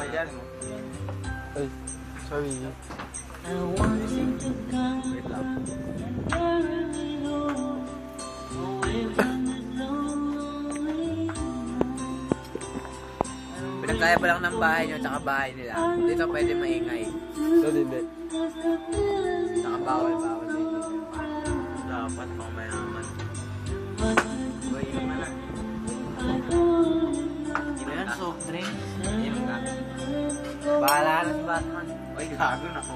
bawal yan. Ay, sorry. Wait lang. Pinagkaya pa lang ng bahay nyo tsaka bahay nila. Dito pwede maingay. So, hindi. Tsaka bawal din. Dapat pang mayaman. Uy, inom na lang. Inom yan, soft drink. Inom ka. Bahala na si Batman. Uy, gago na ko.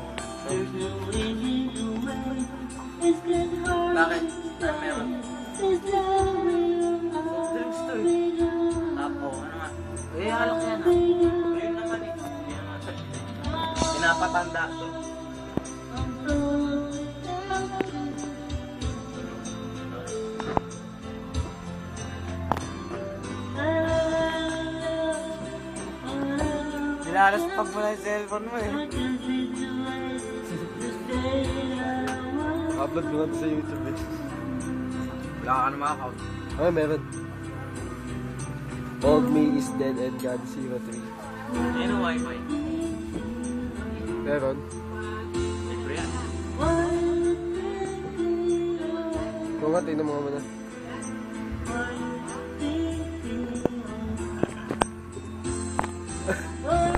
Bakit? Ano meron? Soft drinks to eh. Tapo, ano nga? Eh, alak yan ah. Ayun naman eh. Pinapatanda to. Nilalas pag mo na yung cellphone mo eh. Upload mo nga sa YouTube eh. Wala ka na account. Ah, meron. Old me is dead and God 03. Ayun ang wifi. Meron. Libre yan. Kung nga, tingnan mo nga muna.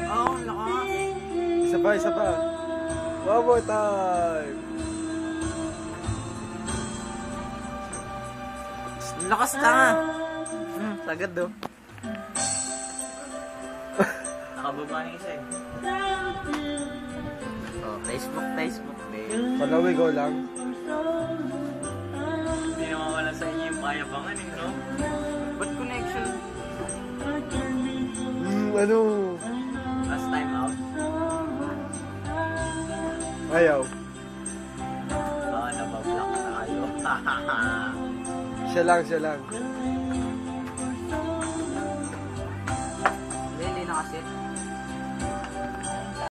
Oo, lakas. Isa pa. One more time. Lakas ka nga. Sagad do. Nakababa ng isa eh. Oh, Facebook babe. Palawi ko lang. Hindi naman wala sa inyo yung payabangan eh, no? Ba't connection? Ano? Last time out? Ayaw. Baka nabablock na kayo. Siya lang.